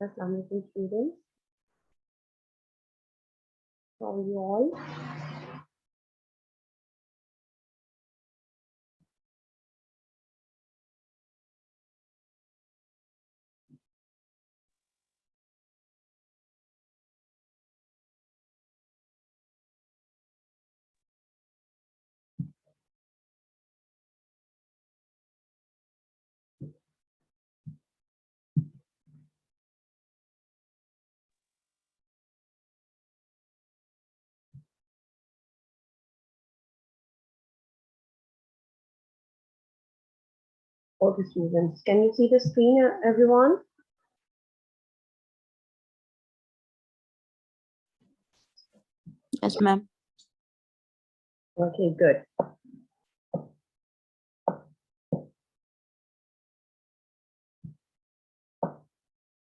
Assalamu alaikum students. How are you all? Okay, students, can you see the screen, everyone? Yes, ma'am. Okay, good.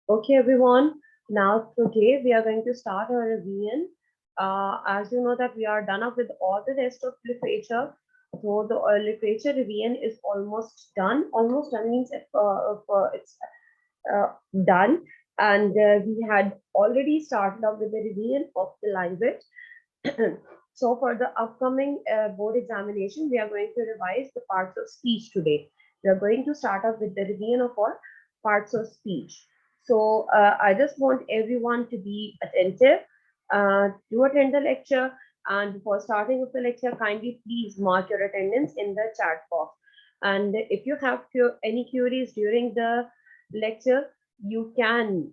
Okay, everyone. Now, today we are going to start our revision. As you know that we are done up with all the rest of literature. So the literature revision is almost done. Almost done means it's done. And we had already started up with the revision of the language. So for the upcoming board examination, we are going to revise the parts of speech today. We are going to start off with the revision of all parts of speech. So I just want everyone to be attentive, to attend the lecture. And before starting with the lecture, kindly please mark your attendance in the chat box. And if you have any queries during the lecture, you can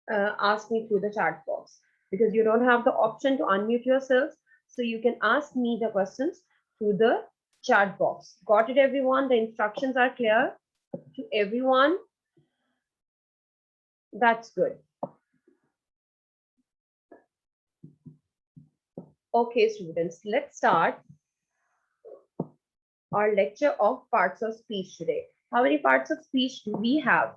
ask me through the chat box because you don't have the option to unmute yourselves. So you can ask me the questions through the chat box. Got it, everyone? The instructions are clear to everyone. That's good. Okay, students, let's start our lecture of parts of speech today. How many parts of speech do we have?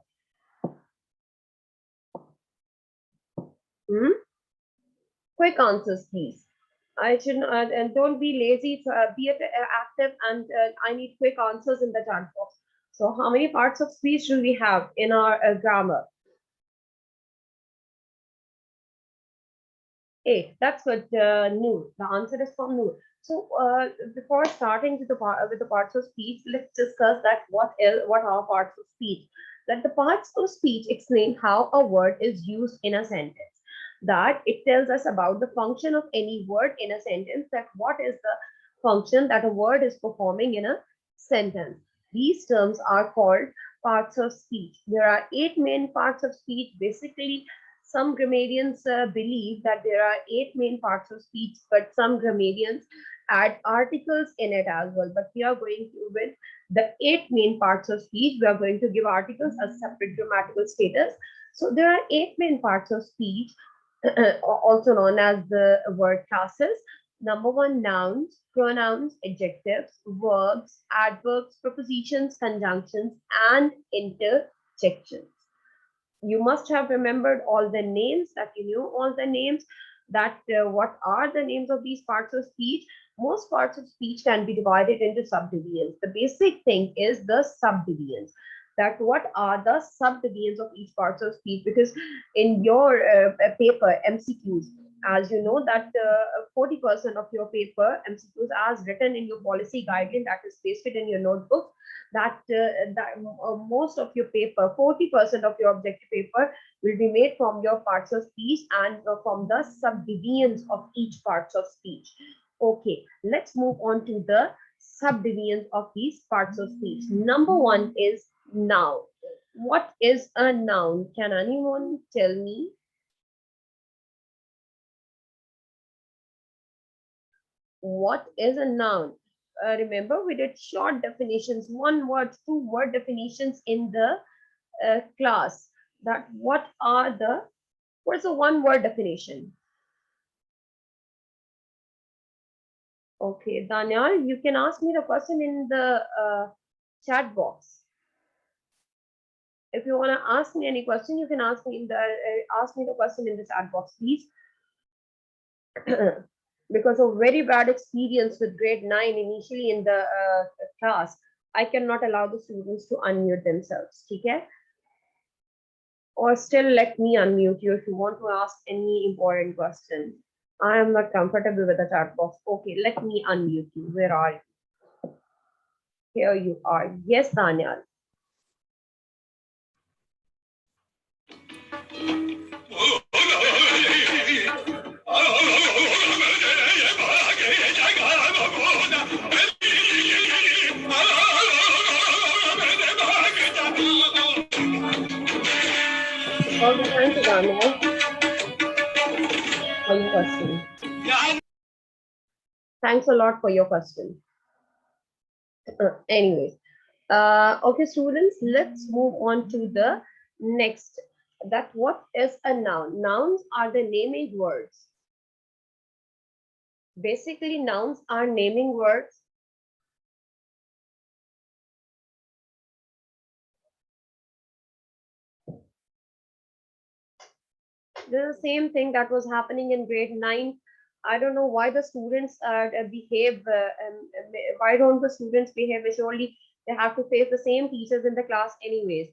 Quick answers, please. I should and don't be lazy. Be active, and I need quick answers in the chat box. So, how many parts of speech do we have in our grammar? 8. That's good, Noor. The answer is from Noor. So, before starting with the parts of speech, let's discuss that what are parts of speech. That the parts of speech explain how a word is used in a sentence. That it tells us about the function of any word in a sentence. That what is the function that a word is performing in a sentence. These terms are called parts of speech. There are 8 main parts of speech. Basically, some grammarians believe that there are 8 main parts of speech, but some grammarians add articles in it as well. But we are going to with the 8 main parts of speech. We are going to give articles a separate grammatical status. So there are 8 main parts of speech, also known as the word classes. Number 1, nouns, pronouns, adjectives, verbs, adverbs, prepositions, conjunctions, and interjections. You must have remembered all the names, that you knew all the names, that what are the names of these parts of speech. Most parts of speech can be divided into subdivisions. The basic thing is the subdivisions, that what are the subdivisions of each parts of speech, because in your paper MCQs, as you know that 40% of your paper MCQs as written in your policy guideline, that is pasted in your notebook, that most of your paper, 40% of your objective paper will be made from your parts of speech and from the subdivisions of each parts of speech. Okay, let's move on to the subdivisions of these parts of speech. Number 1 is noun. What is a noun? Can anyone tell me? What is a noun? Remember, we did short definitions, 1 word, 2 word definitions in the class. That what is the 1 word definition? Okay, Daniel, you can ask me the question in the chat box. If you want to ask me any question, you can ask me the question in the chat box, please. Because of very bad experience with grade 9 initially in the class, I cannot allow the students to unmute themselves. Okay? Or still let me unmute you if you want to ask any important question. I am not comfortable with the chat box. Okay, let me unmute you. Where are you? Here you are. Yes, Daniel. Okay, thank you, Daniel, for your question. Thanks a lot for your question. Anyways, okay, students, let's move on to the next. That what is a noun? Nouns are the naming words. Basically, nouns are naming words. This is the same thing that was happening in grade 9. I don't know why the students behave, why don't the students behave? Surely they have to face the same teachers in the class anyways.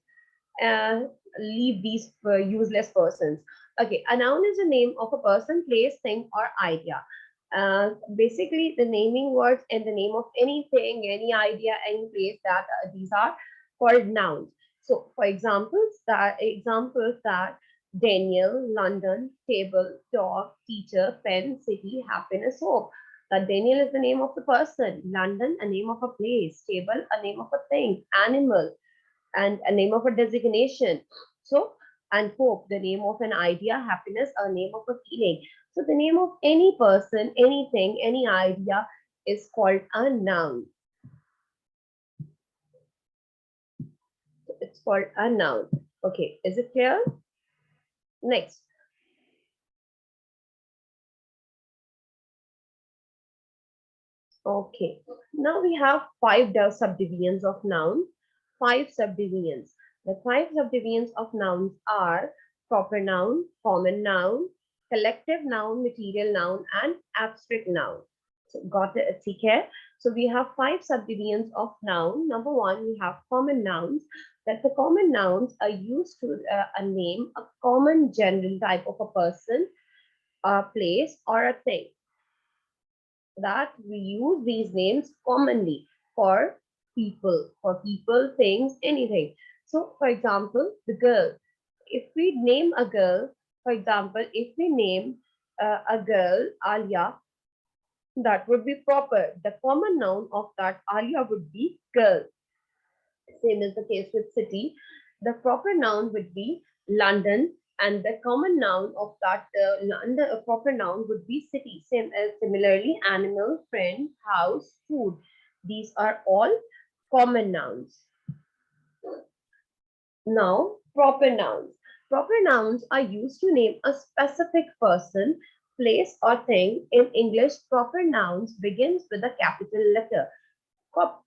Leave these useless persons. Okay, a noun is a name of a person, place, thing, or idea. Basically, the naming words and the name of anything, any idea, any place that these are called nouns. So, for examples that Daniel, London, table, dog, teacher, pen, city, happiness, hope. That Daniel is the name of the person, London, a name of a place, table, a name of a thing, animal, and a name of a designation. So, and hope, the name of an idea, happiness, a name of a feeling. So, the name of any person, anything, any idea is called a noun. It's called a noun. Okay, is it clear? Next. Okay, now we have five subdivisions of noun. Five subdivisions. The five subdivisions of nouns are proper noun, common noun, collective noun, material noun, and abstract noun. So got it? Okay. So we have five subdivisions of noun. Number one, we have common nouns. That the common nouns are used to name a common general type of a person, a place, or a thing. That we use these names commonly for people, things, anything. So, for example, the girl. If we name a girl, for example, if we name a girl Alia, that would be proper. The common noun of that Alia would be girl. Same is the case with city. The proper noun would be London, and the common noun of that London, a proper noun would be city. Same as similarly, animal, friend, house, food. These are all common nouns. Now, proper nouns. Proper nouns are used to name a specific person, place, or thing. In English, proper nouns begins with a capital letter.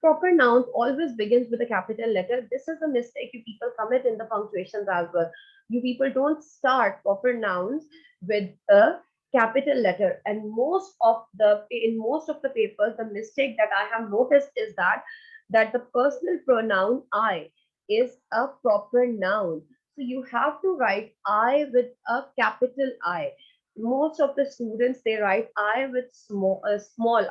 Proper nouns always begins with a capital letter. This is a mistake you people commit in the punctuations as well. You people don't start proper nouns with a capital letter, and in most of the papers, the mistake that I have noticed is that the personal pronoun I is a proper noun. So you have to write I with a capital I. Most of the students, they write I with small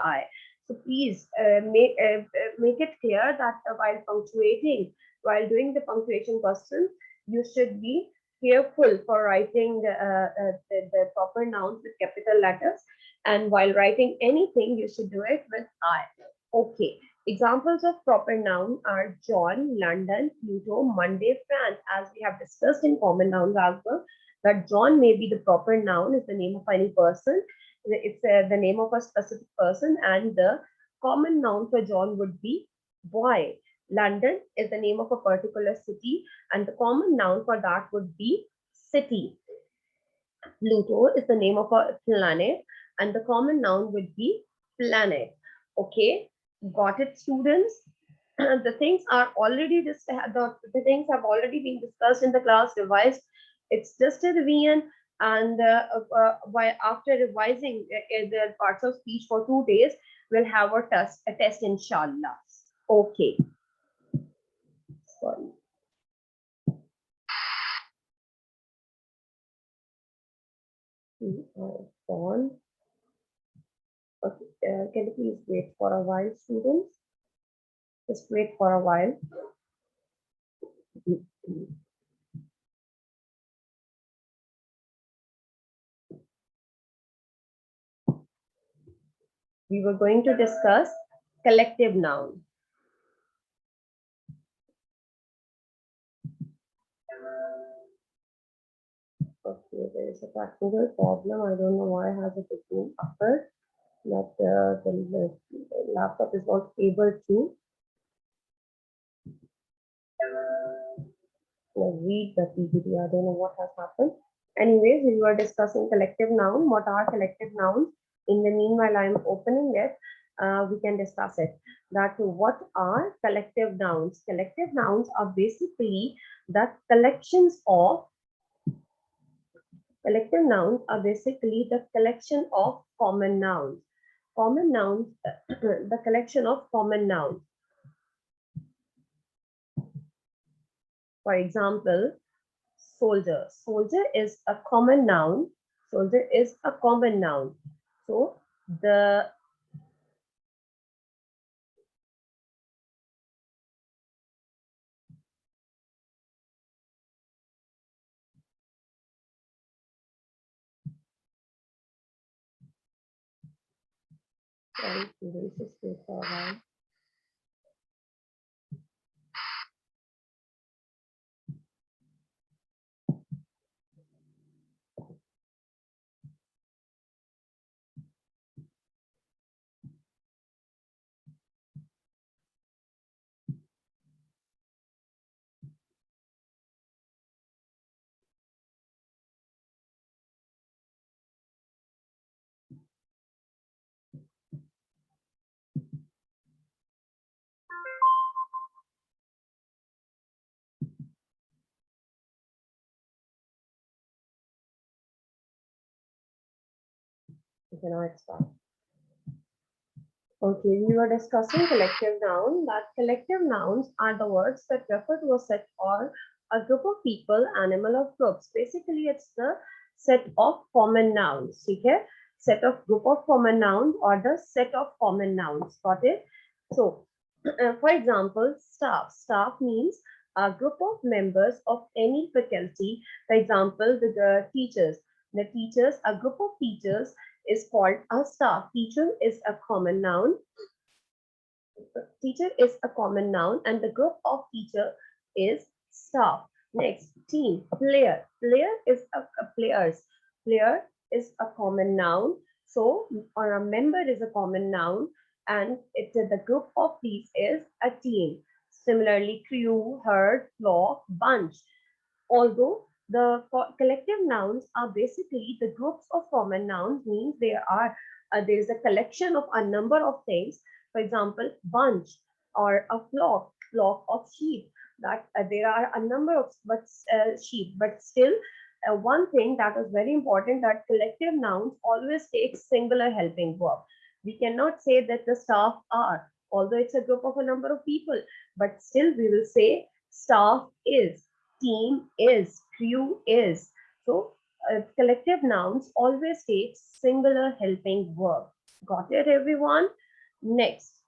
I. So please make it clear that while punctuating, while doing the punctuation questions, you should be careful for writing the proper nouns with capital letters. And while writing anything, you should do it with I. Okay. Examples of proper noun are John, London, Pluto, Monday, France. As we have discussed in common nouns as well, that John may be the proper noun, is the name of any person. It's the name of a specific person, and the common noun for John would be boy. London is the name of a particular city, and the common noun for that would be city. Pluto is the name of a planet, and the common noun would be planet. Okay, got it, students? The things are already the things have already been discussed in the class, revised. It's just a revision, and after revising the parts of speech for 2 days, we'll have a test inshallah. Okay, sorry. Born. Okay, can you please wait for a while, students? Just wait for a while. We were going to discuss collective noun. Okay, there is a technical problem. I don't know why has it been occurred that the laptop is not able to read the PPT. I don't know what has happened. Anyways, we were discussing collective noun. What are collective nouns? In the meanwhile, I'm opening it. We can discuss it. That what are collective nouns? Collective nouns are basically the collections of collective nouns are basically the collection of common nouns. Common nouns, the collection of common nouns. For example, soldier. Soldier is a common noun. Soldier is a common noun. So the sorry, students, just wait for a while. Okay, now it's start. Okay, we were discussing collective noun. That collective nouns are the words that refer to a set or a group of people, animal, or groups. Basically, it's the set of common nouns. Okay, set of group of common nouns or the set of common nouns. Got it? So, for example, staff. Staff means a group of members of any faculty. For example, the teachers. The teachers, a group of teachers is called a staff. Teacher is a common noun. Teacher is a common noun and the group of teacher is staff. Next, team, player. Player is a players. Player is a common noun. So, or a member is a common noun and the group of these is a team. Similarly, crew, herd, flock, bunch. Although the collective nouns are basically the groups of common nouns, means there is a collection of a number of things. For example, bunch or a flock of sheep. That there are a number of sheep, but still one thing that is very important, that collective nouns always take singular helping verb. We cannot say that the staff are, although it's a group of a number of people, but still we will say staff is, team is, crew is. So collective nouns always take singular helping verb. Got it, everyone? Next.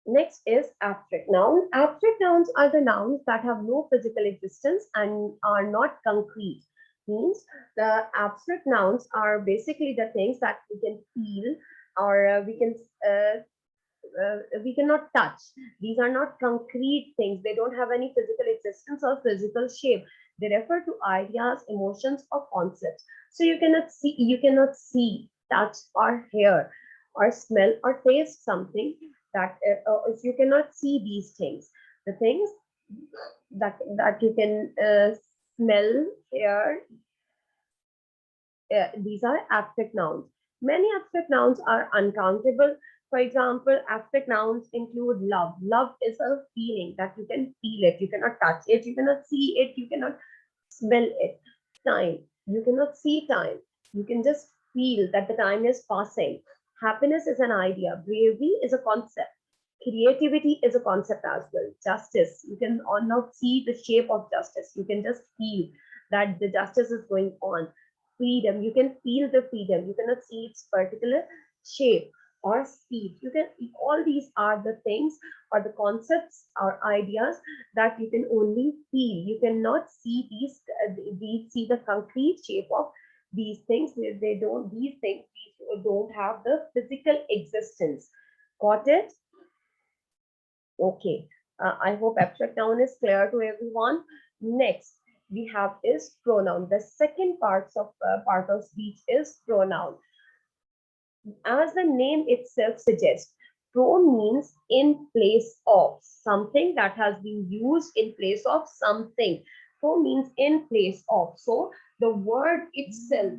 Next is abstract noun. Abstract nouns are the nouns that have no physical existence and are not concrete. Means the abstract nouns are basically the things that we can feel or we cannot touch. These are not concrete things. They don't have any physical existence or physical shape. They refer to ideas, emotions, or concepts. So you cannot see, touch, or hear, or smell, or taste something. That if you cannot see these things, the things that you can smell, hear, these are abstract nouns. Many abstract nouns are uncountable. For example, abstract nouns include love. Love is a feeling that you can feel it. You cannot touch it. You cannot see it. You cannot smell it. Time. You cannot see time. You can just feel that the time is passing. Happiness is an idea. Bravery is a concept. Creativity is a concept as well. Justice. You can not see the shape of justice. You can just feel that the justice is going on. Freedom, you can feel the freedom. You cannot see its particular shape or speed. You can, all these are the things or the concepts or ideas that you can only feel. You cannot see these see the concrete shape of these things. They don't, these things these don't have the physical existence. Got it? Okay. I hope abstract noun is clear to everyone. Next, we have is pronoun. The second part of speech is pronoun. As the name itself suggests, pro means in place of something that has been used in place of something. Pro means in place of. So the word itself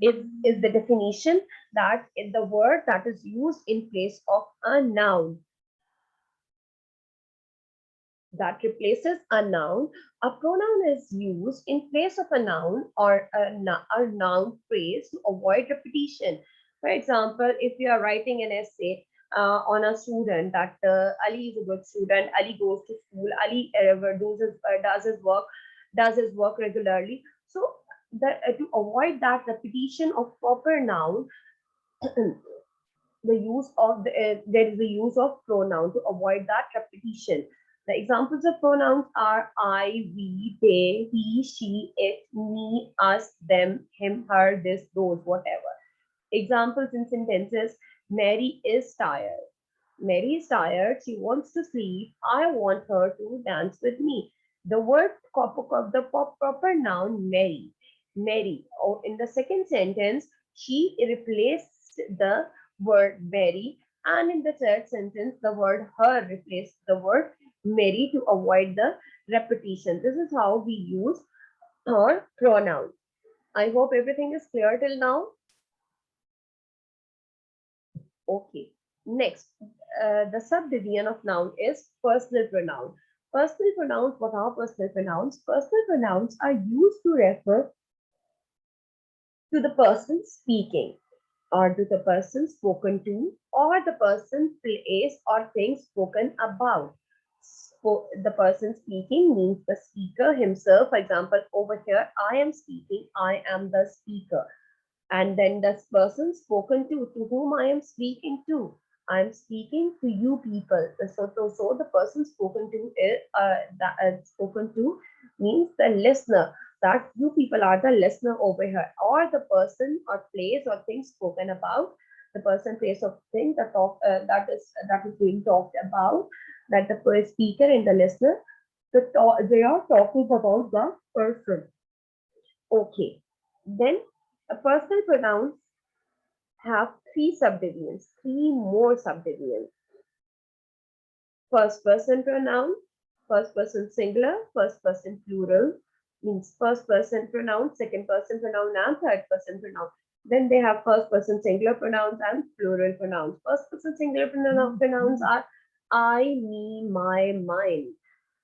is the definition that is the word that is used in place of a noun that replaces a noun. A pronoun is used in place of a noun or a noun phrase to avoid repetition. For example, if you are writing an essay on a student that Ali is a good student, Ali goes to school, Ali does his work regularly. So to avoid that repetition of proper noun, the use of there is the use of pronoun to avoid that repetition. The examples of pronouns are I, we, they, he, she, it, me, us, them, him, her, this, those, whatever. Examples in sentences: Mary is tired. Mary is tired. She wants to sleep. I want her to dance with me. The word the proper noun Mary. Mary. Oh, in the second sentence, she replaced the word Mary, and in the third sentence, the word her replaced the word Mary to avoid the repetition. This is how we use our pronoun. I hope everything is clear till now. Okay. Next, the subdivision of noun is personal pronoun. Personal pronouns, what are personal pronouns? Personal pronouns are used to refer to the person speaking, or to the person spoken to, or the person, place, or thing spoken about. The person speaking means the speaker himself. For example, over here, I am speaking, I am the speaker. And then the person spoken to whom I am speaking to. I am speaking to you people. So the person spoken to is spoken to means the listener. That you people are the listener over here, or the person or place or thing spoken about. The person, place, or thing that is being talked about. That the speaker and the listener, they are talking about the person. Okay. Then a personal pronouns have three more subdivisions. First person pronoun, first person singular, first person plural, means first person pronoun, second person pronoun, and third person pronoun. Then they have first person singular pronouns and plural pronouns. First person singular pronouns are I, me, my, mine.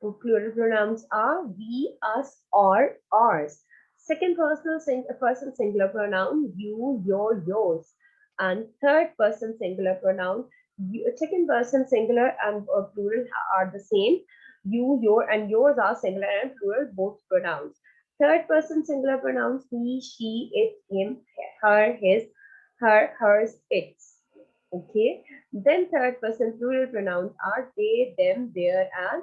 Plural pronouns are we, us, or ours. Second person singular pronoun you, your, yours. And third person singular pronoun second person singular and plural are the same. You, your, and yours are singular and plural, both pronouns. Third person singular pronouns he, she, it, him, her, his, her, hers, its. Okay. Then third person plural pronouns are they, them, their, and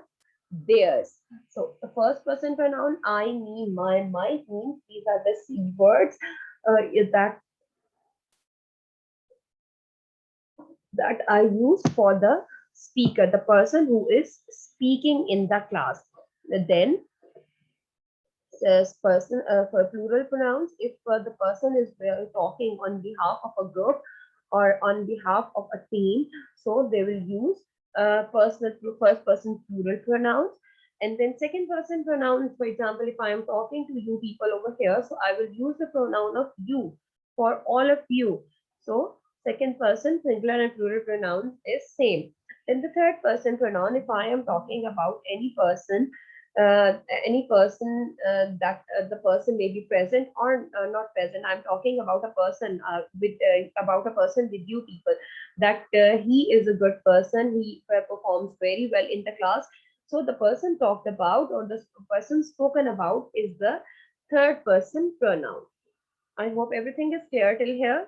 theirs. So the first person pronoun I, me, my, means these are the C words that I use for the speaker, the person who is speaking in the class. Then person for plural pronouns, if the person is talking on behalf of a group or on behalf of a team, so they will use first person plural pronouns. And then second person pronouns, for example, if I am talking to you people over here, so I will use the pronoun of you for all of you. So second person singular and plural pronouns is same. Then the third person pronoun, if I am talking about uh, any person that the person may be present or not present. I'm talking about a person about a person with you people, that he is a good person. He performs very well in the class. So the person talked about or the person spoken about is the third person pronoun. I hope everything is clear till here.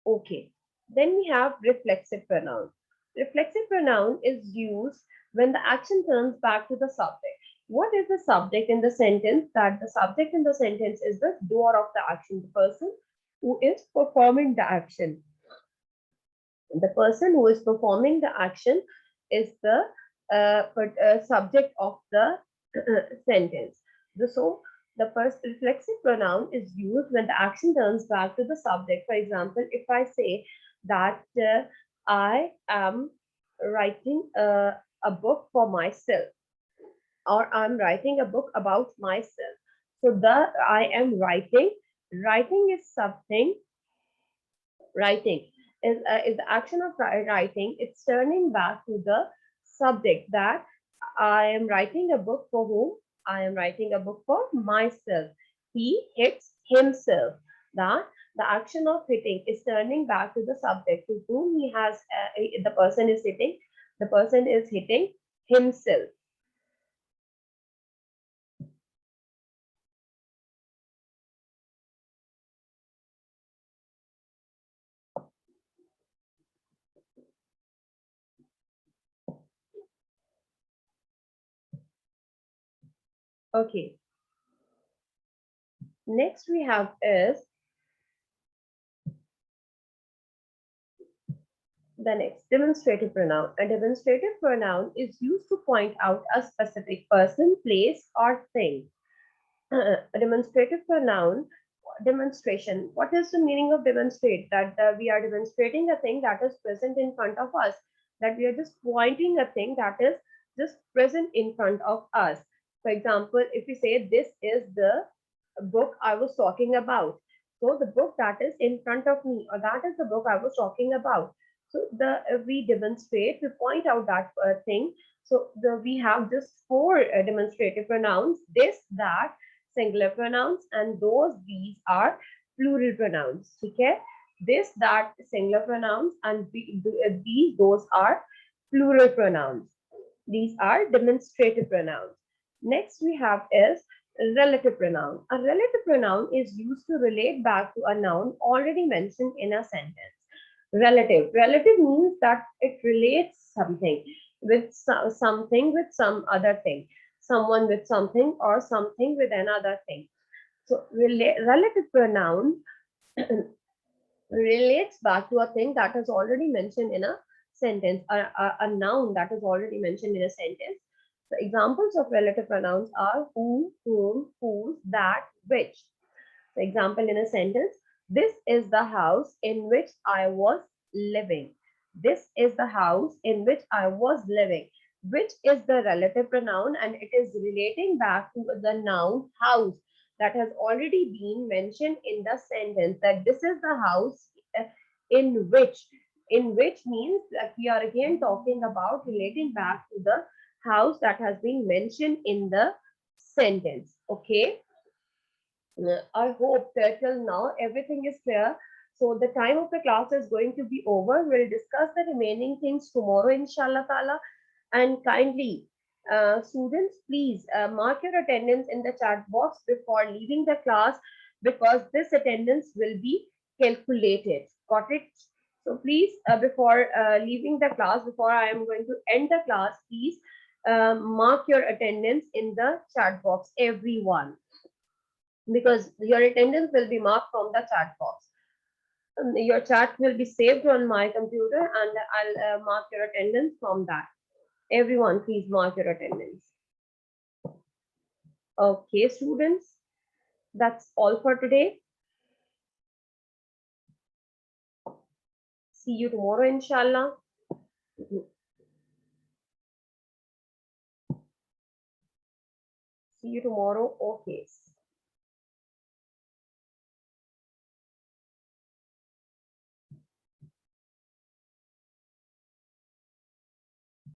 Okay. Then we have reflexive pronoun. Reflexive pronoun is used when the action turns back to the subject. What is the subject in the sentence? That the subject in the sentence is the doer of the action, the person who is performing the action. The person who is performing the action is the subject of the sentence. So the first reflexive pronoun is used when the action turns back to the subject. For example, if I say that I am writing a book for myself, or I'm writing a book about myself. So the I am writing is something. Writing is the action of writing. It's turning back to the subject, that I am writing a book for whom? I am writing a book for myself. He hits himself. That the action of hitting is turning back to the subject to whom he has, the person is hitting. The person is hitting himself. Okay. Next we have is the next, demonstrative pronoun. A demonstrative pronoun is used to point out a specific person, place, or thing. A demonstrative pronoun, demonstration. What is the meaning of demonstrate? That we are demonstrating a thing that is present in front of us, that we are just pointing a thing that is just present in front of us. For example, if we say this is the book I was talking about, so the book that is in front of me, or that is the book I was talking about. So the we demonstrate, we point out that thing. So we have just four demonstrative pronouns: this, that, singular pronouns, and those, these are plural pronouns. Okay, this, that, singular pronouns, and these, those are plural pronouns. These are demonstrative pronouns. Next we have is relative pronoun. A relative pronoun is used to relate back to a noun already mentioned in a sentence. Relative. Relative means that it relates something with something with some other thing, someone with something, or something with another thing. So relative pronoun relates back to a thing that is already mentioned in a sentence, a noun that is already mentioned in a sentence. The examples of relative pronouns are who, whom, whose, that, which. For example, in a sentence, this is the house in which I was living. This is the house in which I was living. Which is the relative pronoun, and it is relating back to the noun house that has already been mentioned in the sentence, that this is the house uh, in which. In which means that we are again talking about relating back to the house that has been mentioned in the sentence. Okay. I hope that till now everything is clear. So the time of the class is going to be over. We'll discuss the remaining things tomorrow, inshallah ta'ala. And kindly, students, please mark your attendance in the chat box before leaving the class, because this attendance will be calculated. Got it? So please, before leaving the class, before I am going to end the class, please mark your attendance in the chat box, everyone, because your attendance will be marked from the chat box. Your chat will be saved on my computer, and I'll mark your attendance from that. Everyone, please mark your attendance. Okay, students, that's all for today. See you tomorrow, inshallah. See you tomorrow. Okay.